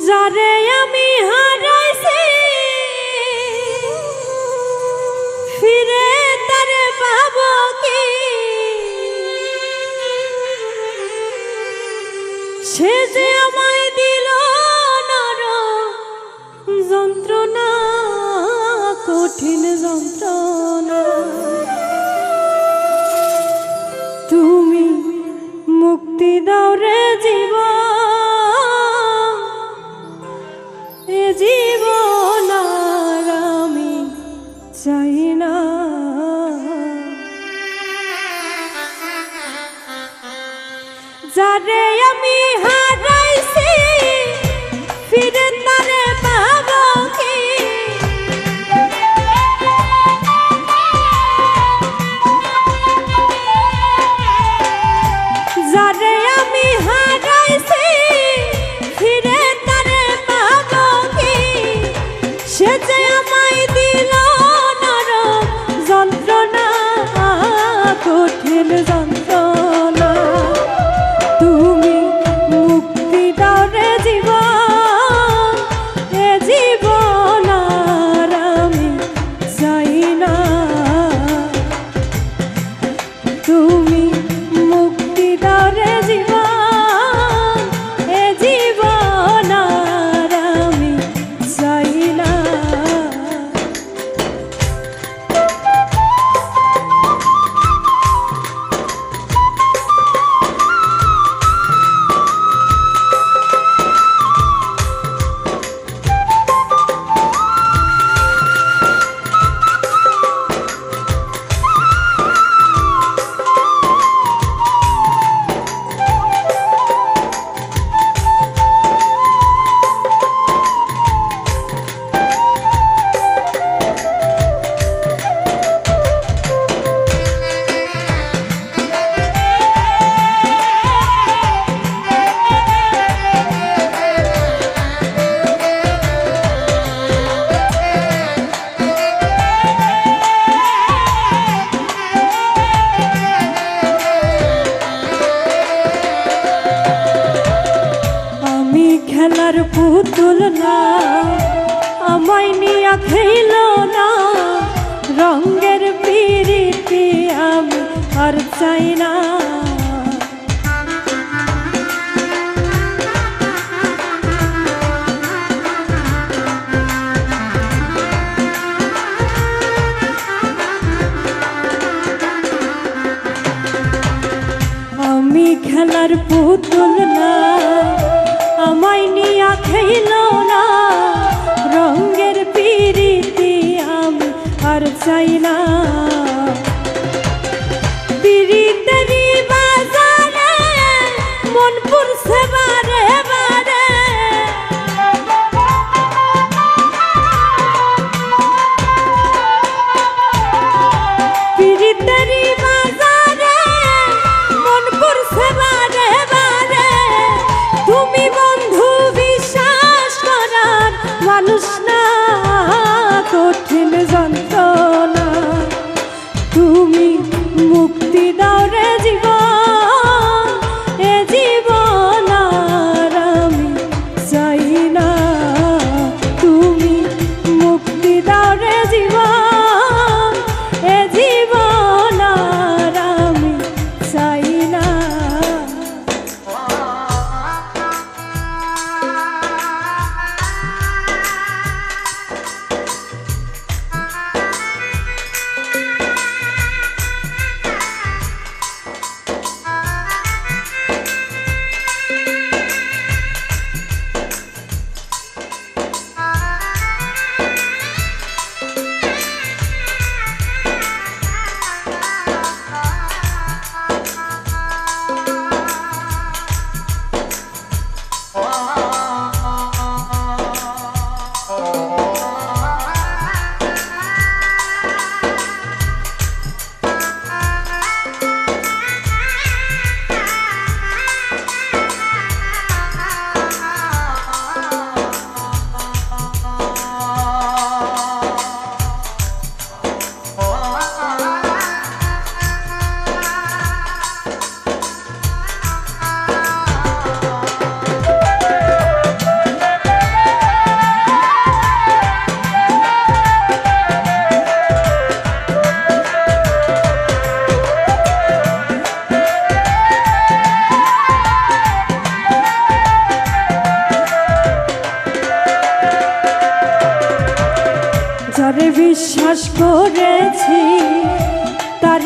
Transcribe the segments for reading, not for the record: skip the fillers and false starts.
যারে আমি হারাইছি ফিরে তারে পাবো কি? সে যে আমায় দিল নরম যন্ত্রণা, কঠিন যন্ত্রণা। তুমি মুক্তি দাও রে জীবন, এ জীবন আর আমি চাই না। যারে আমি হারাইছি ফিরে তারে পাবো কি? যারে আমি হারাইছি ফিরে তারে পাবো কি? সে যে আমায় দিল নরম যন্ত্রণা, কঠিন যন্ত্রণা। তুমি মুক্তি দাও রে জীবন, এ জীবন আর আমি চাই না। তুমি মুক্তি দাও রে জীবন, এ জীবন আর আমি চাই না। খেলার পুতুল না, আমায় নিয়া খেল না, রঙের পিরিতি আমি আর চাই না। আমি খেলার পুতুল না, আমায় নিয়া খেল না, রঙের পিরিতি আমি আর চাই না। পিরিতেরি বাজারে মন পুরছে বারে বারে, পিরিতেরি বাজারে মন পুরছে বারে বারে। তুমি বন্ধু বিশ্বাস করার মানুষ না, কঠিন যন্ত্রণা।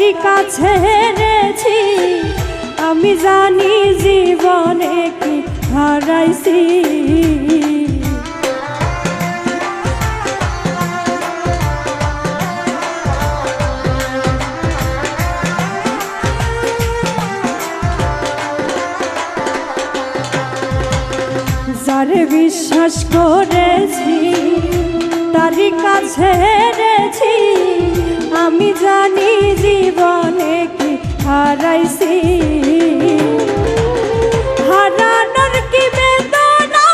তারি কাছে হেরেছি, আমি জানি জীবনে কি হারাইছি। যারে বিশ্বাস করেছি তারি কাছে হেরেছি, আমি জানি জীবনে কি হারাইছি। হারানোর কি বেদনা,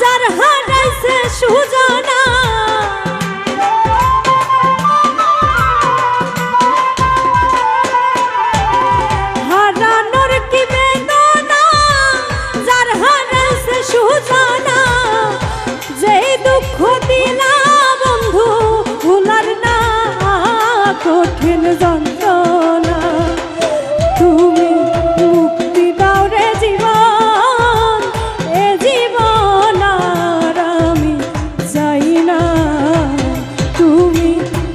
যার হারাইছে সুজানা। হারানোর কি বেদনা, যার হারাইছে সুজানা। যেই দুঃখ দিলা বন্ধু ভুলার না কঠিন যন্ত্রণা, তুমি মুক্তি দাও রে জীবন, এ জীবন আর আমি চাই না। তুমি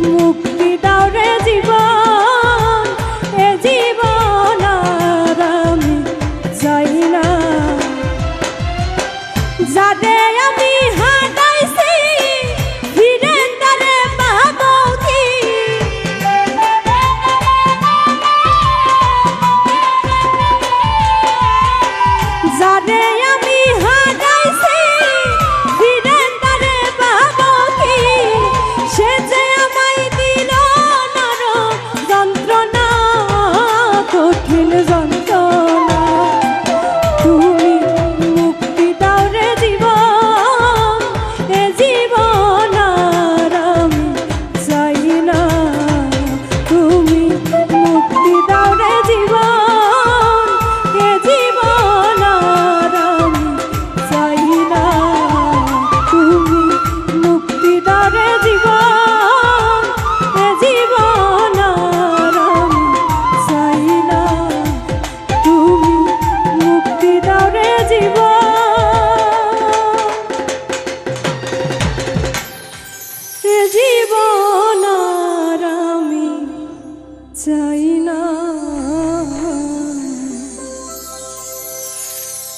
মুক্তি দাও রে জীবন, এ জীবন আর আমি চাই না। যারে